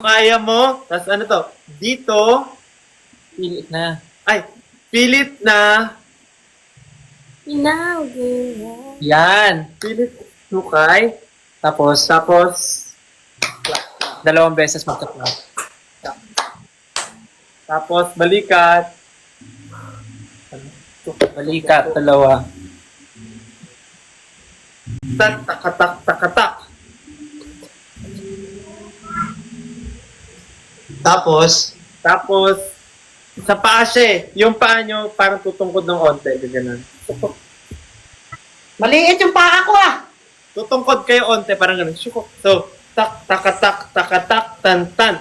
kaya mo. Tapos ano to? Dito. Pilit na. Ay, pilit na. Yan. Pilit sukay. Tapos, Tapos, dalawang beses magka-clap. tapos balikat. Balikat, dalawa. Takatak, takatak. Tapos, sa paa siya eh. Yung paa nyo parang tutungkod ng onte. Ganyan. Maliit yung paa ko ah. Tutungkod kayo onte, parang ganun. Syukok. So, tak, takatak, takatak, tan, tan.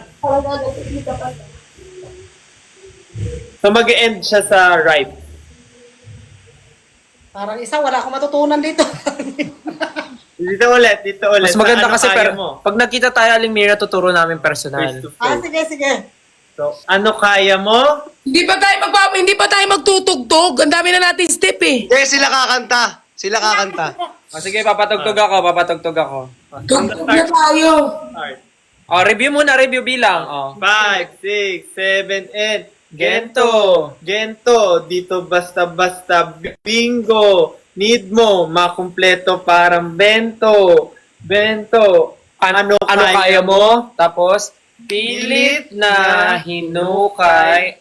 So, mag-end siya sa right. Parang isa, wala akong matutunan dito. Dito ulit, dito ulit. Mas maganda Sa ano kasi kaya mo? pag nakita tayo, Aling Mira, tuturo namin personal. Face to Ah, face. sige, sige. So, ano kaya mo? Hindi pa tayo magtutugtog. Ang dami na natin step eh. Eh, sila kakanta. Sila kakanta. O sige, papatugtog ako. Tugtog na tayo. Start. O, review muna, review bilang. O. 5, 6, 7, 8. Gento. Dito basta-basta. Bingo. Need mo. Makumpleto parang bento. Ano kaya mo? Tapos, pilit na hinukay,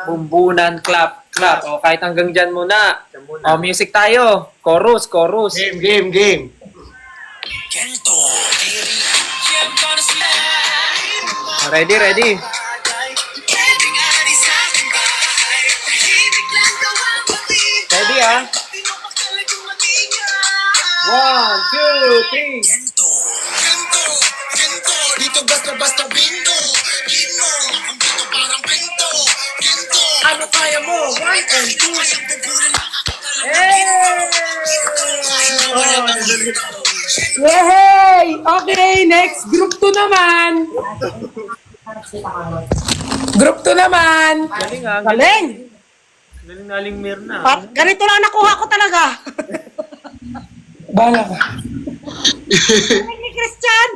bumbunan, clap. O, kahit hanggang dyan muna. O, music tayo. Chorus. Game. Ready. Ready, ah. 1, 2, 3. Dito basta bingo. Gino, ang bito parang bento. Gento. Ano kaya mo? 1 and 2. Yay! Okay, next. Group 2 naman. Group 2 naman. Galing, ah. Galing. Galing Mirna. Ganito lang nakuha ko talaga. Bala ka. Galing ni Christian.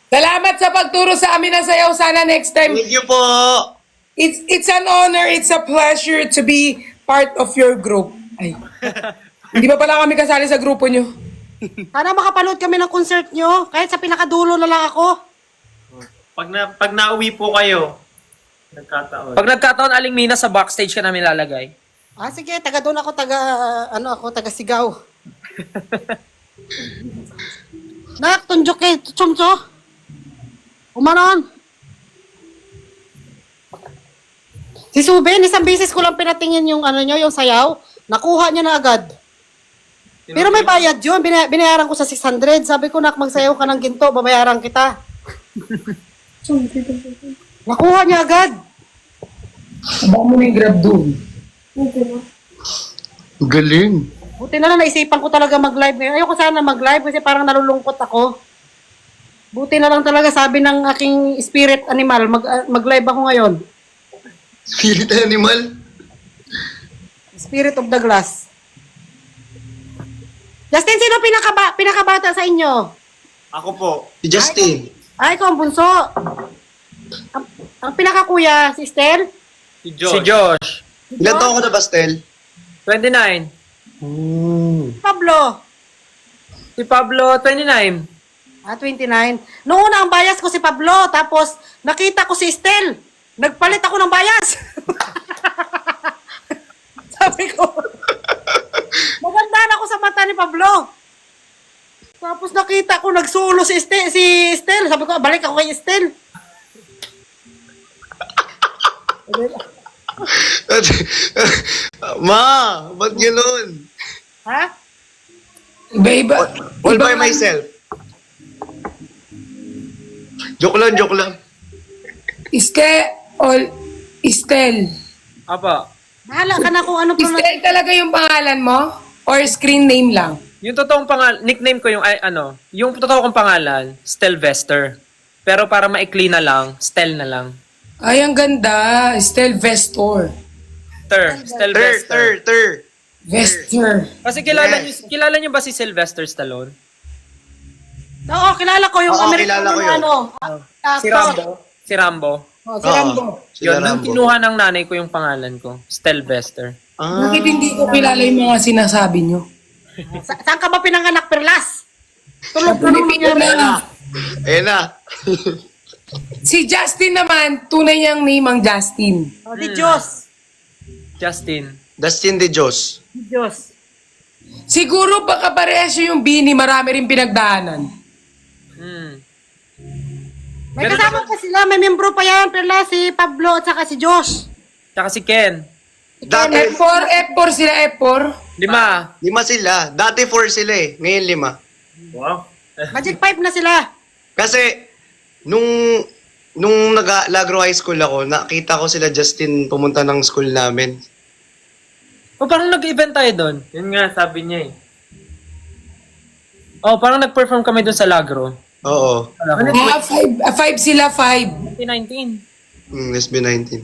Salamat sa pagturo sa amin ng sayaw. Sana next time. Thank you po. It's an honor, it's a pleasure to be part of your group. Ay. Hindi pa pala kami kasali sa grupo nyo. Sana makapanood kami ng concert nyo. Kahit sa pinakadulo na lang ako. Pag nauwi po kayo, nagkataon. Pag nagkataon, Aling Mina, sa backstage ka namin lalagay. Ah, sige. Taga doon ako. Taga sigaw. Nak, tunjok kay Chomcho. Umanon. Si Suben, isang bisis ko lang pinatingin yung yung sayaw. Nakuha niya na agad. Pero may bayad yun. Binayaran ko sa 600. Sabi ko, nak, magsayaw ka ng ginto. Babayaran kita. Nakuha niya agad. Baka mo na yung grab doon. Galing. Buti na lang naisipan ko talaga mag-live ngayon. Ayoko sana mag-live kasi parang nalulungkot ako. Buti na lang talaga sabi ng aking spirit animal, mag-live ako ngayon. Spirit animal. Spirit of the glass. Justin, sino pinakabata sa inyo? Ako po. Si Justin. Ay, ikaw ang bunso. Ang pinakakuya, si Estelle? Si Si Josh. Josh. Ilan taon ko na, Bastel? 29. Pablo? Si Pablo, 29. Ah, 29. Noong una ang bias ko si Pablo, tapos nakita ko si Estelle. Nagpalit ako ng bias. Sabi ko, maganda na ako sa mata ni Pablo. Tapos nakita ko nagsulo si Estelle. Sabi ko, balik ako kay Estelle. Ma, ba't gano'n? Ha? Iba-iba. All by myself. Joke lang. Estel. Apa. Bahala ka na kung ano pa na. Estel talaga yung pangalan mo? Or screen name lang? Yung totoong nickname ko yung, yung totoo kong pangalan, Stelvester. Pero para maikli na lang, Stel na lang. Ay, ang ganda. Estel Vestor. Stelvester. Vester. Kasi kilala niyo ba si Sylvester Stallone? Oo, kilala ko yung Oo, Amerikano kilala ko na yun. ano. Si Rambo. Si Rambo. Oh, si Rambo. Sila Yun, nung Rambo. kinuha ng nanay ko yung pangalan ko. Stelbester. Ah, Bakit hindi ko kilala yung mga sinasabi nyo? Saan ka ba pinanganak, Perlas? Sa Tulog ka naman Pilipino yan. na. ayun na. Si Justin naman, tunay niyang name ang Justin. Oh, di Diyos. Justin. Dustin De Jos. Di Diyos. Siguro baka parehas yung Bini, marami rin pinagdaanan. Hmm. May kasama pa sila, may membro pa yan, Perlas, si Pablo at saka si Josh. Tsaka si Ken. Dati, F4 sila, F4. 5. 5 sila. Dati 4 sila eh. Ngayon 5. Wow. Magic 5 na sila. Kasi, nung nag-Lagro High School ako, nakita ko sila Justin pumunta ng school namin. O parang nag-event tayo doon. Yun nga, sabi niya eh. Oh, parang nag-perform kami doon sa Lagro. Oo. Ano? 5 sila, 5. 2019. SB19.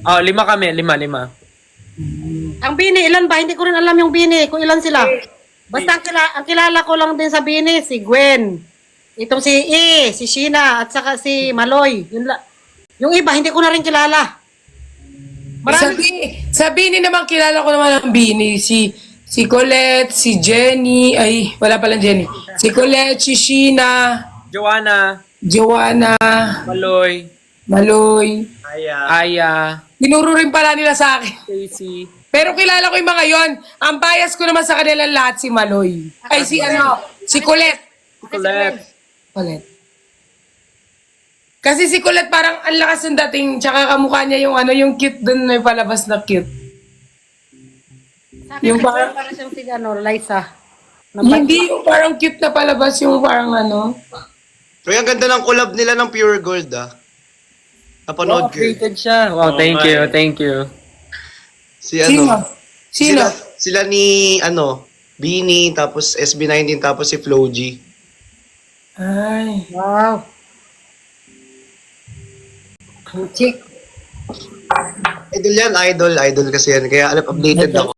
Oh, 5 kami. 5. Ang Bini, ilan ba? Hindi ko rin alam yung Bini, kung ilan sila. Basta ang kilala ko lang din sa Bini, si Gwen. Itong si si Sheena, at saka si Maloy. Yung iba, hindi ko na rin kilala. Sa Bini naman, kilala ko naman ang Bini. Si Colette, si Jenny, ay, wala palang Jenny. Si Colette, si Sheena, Joanna. Joanna, Maloy. Maloy. Aya. Aya. Tinuro rin pala nila sa akin. Stacy. Pero kilala ko yung mga yon. Ang bias ko naman sa kanila lahat si Maloy. Ay, si Colette. Colette. Colette. Kasi si Colette parang ang lakas ng dating, tsaka kamukha niya yung cute dun na palabas na cute. Sa Yung akin, parang- para siyang si Liza. Hindi yung parang cute na palabas, yung parang So, ang ganda ng collab nila ng Pure Gold ah. Napanood Wow, ko. updated siya. Wow, thank you. Thank you. Si Sino? Sino? Sila ni Bini, tapos SB19, tapos si Flo G. Ay. Wow. Chick. Idol yan, idol kasi yan. Kaya updated ako.